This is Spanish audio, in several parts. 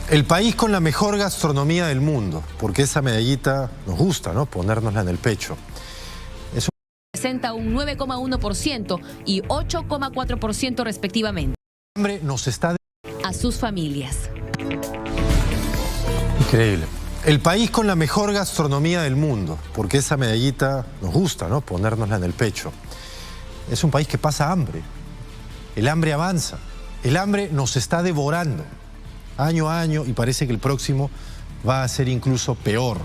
El país con la mejor gastronomía del mundo, porque esa medallita nos gusta, ¿no? Ponérnosla en el pecho. Presenta un 9,1% y 8,4% respectivamente. El hambre nos está... A sus familias. Increíble. El país con la mejor gastronomía del mundo, porque esa medallita nos gusta, ¿no? Ponérnosla en el pecho. Es un país que pasa hambre. El hambre avanza. El hambre nos está devorando año a año y parece que el próximo va a ser incluso peor.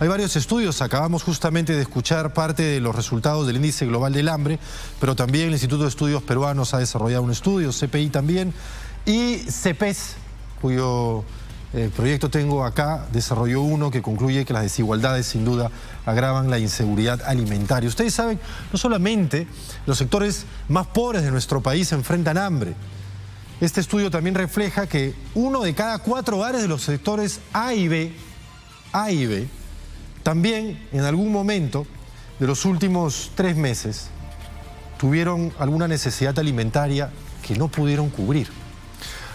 Hay varios estudios, acabamos justamente de escuchar parte de los resultados del Índice Global del Hambre, pero también el Instituto de Estudios Peruanos ha desarrollado un estudio, CPI también, y CEPES, cuyo proyecto tengo acá, desarrolló uno que concluye que las desigualdades sin duda agravan la inseguridad alimentaria. Ustedes saben, no solamente los sectores más pobres de nuestro país enfrentan hambre. Este estudio también refleja que 1 de cada 4 hogares de los sectores A y B, también en algún momento de los últimos 3 meses tuvieron alguna necesidad alimentaria que no pudieron cubrir.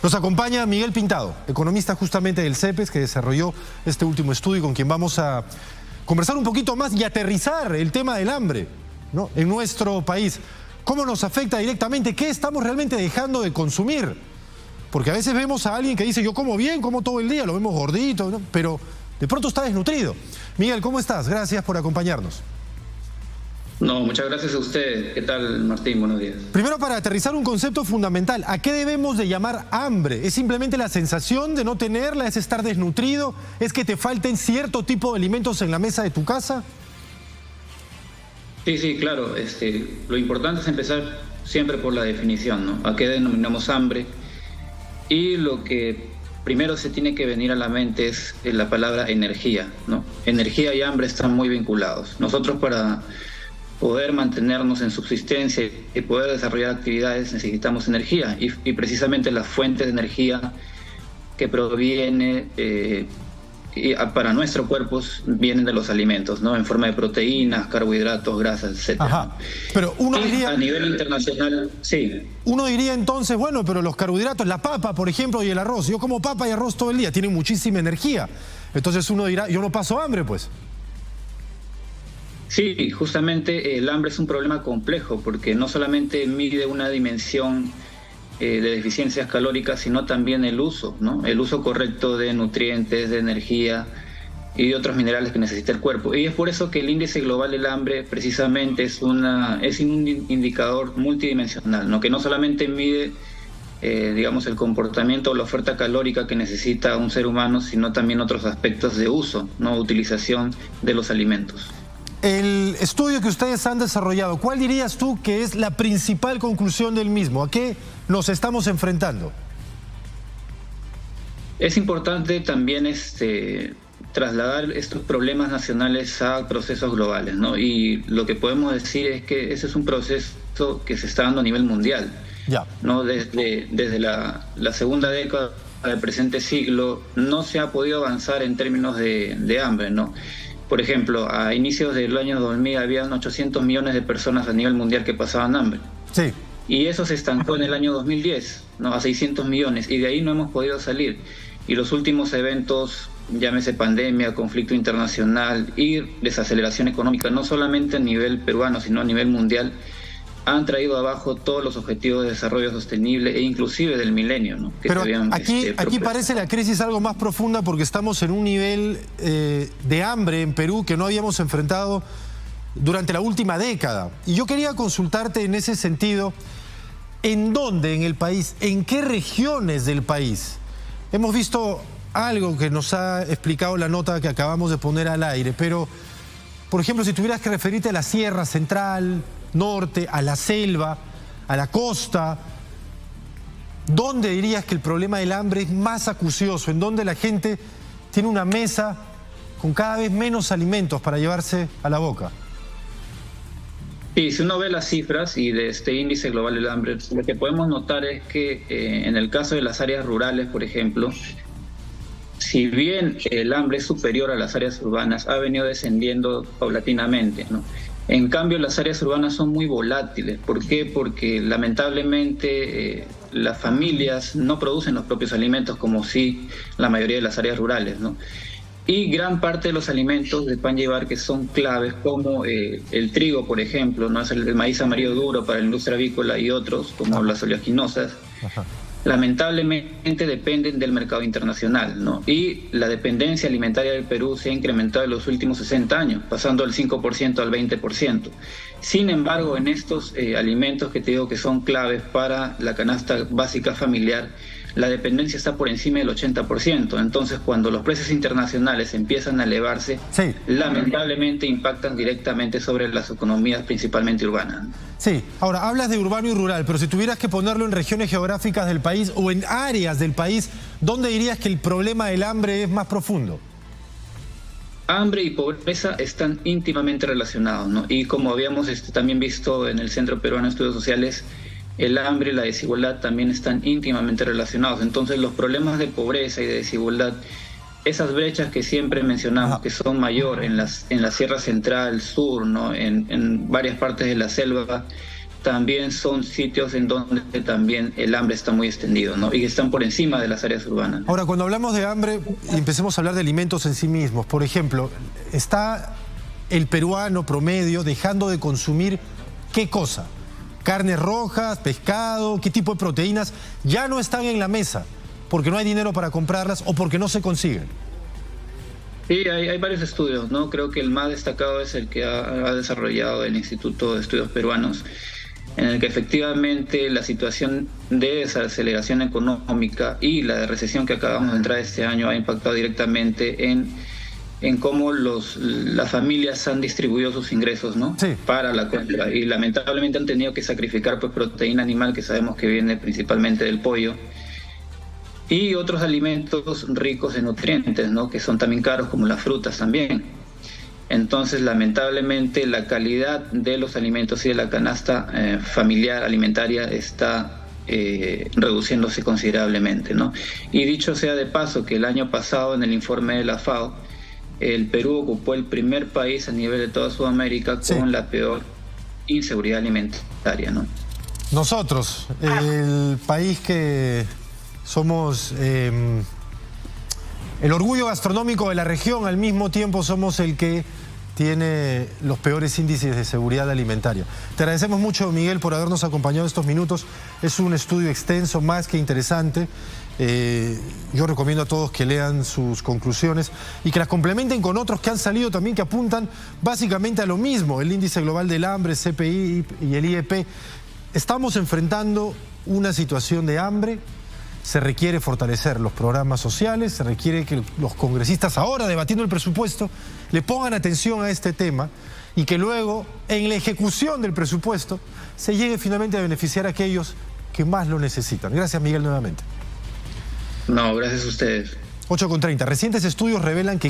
Nos acompaña Miguel Pintado, economista justamente del CEPES, que desarrolló este último estudio, con quien vamos a conversar un poquito más y aterrizar el tema del hambre, ¿no?, en nuestro país. ¿Cómo nos afecta directamente? ¿Qué estamos realmente dejando de consumir? Porque a veces vemos a alguien que dice, yo como bien, como todo el día, lo vemos gordito, ¿no?, pero de pronto está desnutrido. Miguel, ¿cómo estás? Gracias por acompañarnos. No, muchas gracias a usted. ¿Qué tal, Martín? Buenos días. Primero, para aterrizar un concepto fundamental, ¿a qué debemos de llamar hambre? ¿Es simplemente la sensación de no tenerla? ¿Es estar desnutrido? ¿Es que te falten cierto tipo de alimentos en la mesa de tu casa? Sí, claro. Lo importante es empezar siempre por la definición, ¿no? ¿A qué denominamos hambre? Y lo que primero se tiene que venir a la mente es la palabra energía, ¿no? Energía y hambre están muy vinculados. Nosotros, para poder mantenernos en subsistencia y poder desarrollar actividades, necesitamos energía, y precisamente la fuente de energía que proviene para nuestros cuerpos vienen de los alimentos, ¿no?, en forma de proteínas, carbohidratos, grasas, etc. Ajá. Pero uno diría, a nivel internacional, sí. Uno diría entonces, bueno, pero los carbohidratos, la papa, por ejemplo, y el arroz, yo como papa y arroz todo el día, tienen muchísima energía. Entonces uno dirá, yo no paso hambre, pues. Sí, justamente el hambre es un problema complejo porque no solamente mide una dimensión de deficiencias calóricas, sino también el uso, ¿no? El uso correcto de nutrientes, de energía y de otros minerales que necesita el cuerpo. Y es por eso que el índice global del hambre precisamente es un indicador multidimensional, ¿no?, que no solamente mide digamos, el comportamiento o la oferta calórica que necesita un ser humano, sino también otros aspectos de uso, ¿no?, utilización de los alimentos. El estudio que ustedes han desarrollado, ¿cuál dirías tú que es la principal conclusión del mismo? ¿A qué nos estamos enfrentando? Es importante también trasladar estos problemas nacionales a procesos globales, ¿no? Y lo que podemos decir es que ese es un proceso que se está dando a nivel mundial, ¿no? Desde la segunda década del presente siglo no se ha podido avanzar en términos de hambre, ¿no? Por ejemplo, a inicios del año 2000 habían 800 millones de personas a nivel mundial que pasaban hambre. Sí. Y eso se estancó en el año 2010, ¿no?, a 600 millones, y de ahí no hemos podido salir. Y los últimos eventos, llámese pandemia, conflicto internacional y desaceleración económica, no solamente a nivel peruano, sino a nivel mundial, han traído abajo todos los objetivos de desarrollo sostenible e inclusive del milenio, ¿no?, que pero se habían aquí parece la crisis algo más profunda porque estamos en un nivel de hambre en Perú que no habíamos enfrentado durante la última década. Y yo quería consultarte en ese sentido, ¿en dónde en el país, en qué regiones del país? Hemos visto algo que nos ha explicado la nota que acabamos de poner al aire, pero, por ejemplo, si tuvieras que referirte a la Sierra Central, Norte, a la selva, a la costa, ¿dónde dirías que el problema del hambre es más acucioso? ¿En dónde la gente tiene una mesa con cada vez menos alimentos para llevarse a la boca? Sí, si uno ve las cifras y de este índice global del hambre, lo que podemos notar es que en el caso de las áreas rurales, por ejemplo, si bien el hambre es superior a las áreas urbanas, ha venido descendiendo paulatinamente, ¿no? En cambio, las áreas urbanas son muy volátiles. ¿Por qué? Porque lamentablemente las familias no producen los propios alimentos como sí la mayoría de las áreas rurales, ¿no? Y gran parte de los alimentos de pan llevar que son claves, como el trigo, por ejemplo, ¿no? Es el maíz amarillo duro para la industria avícola y otros, como las oleaginosas, lamentablemente dependen del mercado internacional, ¿no? Y la dependencia alimentaria del Perú se ha incrementado en los últimos 60 años, pasando del 5% al 20%. Sin embargo, en estos alimentos que te digo que son claves para la canasta básica familiar, la dependencia está por encima del 80%. Entonces, cuando los precios internacionales empiezan a elevarse, sí, lamentablemente impactan directamente sobre las economías, principalmente urbanas. Sí, ahora hablas de urbano y rural, pero si tuvieras que ponerlo en regiones geográficas del país o en áreas del país, ¿dónde dirías que el problema del hambre es más profundo? Hambre y pobreza están íntimamente relacionados, ¿no? Y como habíamos también visto en el Centro Peruano de Estudios Sociales, el hambre y la desigualdad también están íntimamente relacionados. Entonces, los problemas de pobreza y de desigualdad, esas brechas que siempre mencionamos, que son mayor en la Sierra Central, Sur, ¿no? En varias partes de la selva, también son sitios en donde también el hambre está muy extendido, ¿no? Y están por encima de las áreas urbanas. Ahora, cuando hablamos de hambre, empecemos a hablar de alimentos en sí mismos. Por ejemplo, ¿está el peruano promedio dejando de consumir qué cosa? Carnes rojas, pescado, qué tipo de proteínas ya no están en la mesa porque no hay dinero para comprarlas o porque no se consiguen? Sí, hay varios estudios, ¿no? Creo que el más destacado es el que ha desarrollado el Instituto de Estudios Peruanos, en el que efectivamente la situación de desaceleración económica y la de recesión que acabamos de entrar este año ha impactado directamente en cómo las familias han distribuido sus ingresos, ¿no? Sí. Para la compra, y lamentablemente han tenido que sacrificar pues proteína animal, que sabemos que viene principalmente del pollo, y otros alimentos ricos en nutrientes, ¿no? Que son también caros, como las frutas también. Entonces, lamentablemente, la calidad de los alimentos y de la canasta familiar alimentaria está reduciéndose considerablemente, ¿no? Y dicho sea de paso, que el año pasado, en el informe de la FAO, el Perú ocupó el primer país a nivel de toda Sudamérica con la peor inseguridad alimentaria, ¿no? Nosotros, el país que somos el orgullo gastronómico de la región, al mismo tiempo somos el que tiene los peores índices de seguridad alimentaria. Te agradecemos mucho, Miguel, por habernos acompañado estos minutos. Es un estudio extenso, más que interesante. Yo recomiendo a todos que lean sus conclusiones y que las complementen con otros que han salido también, que apuntan básicamente a lo mismo: el índice global del hambre, CPI y el IEP. Estamos enfrentando una situación de hambre. Se requiere fortalecer los programas sociales, se requiere que los congresistas, ahora debatiendo el presupuesto, le pongan atención a este tema y que luego, en la ejecución del presupuesto, se llegue finalmente a beneficiar a aquellos que más lo necesitan. Gracias, Miguel, nuevamente. No, gracias a ustedes. 8:30. Recientes estudios revelan que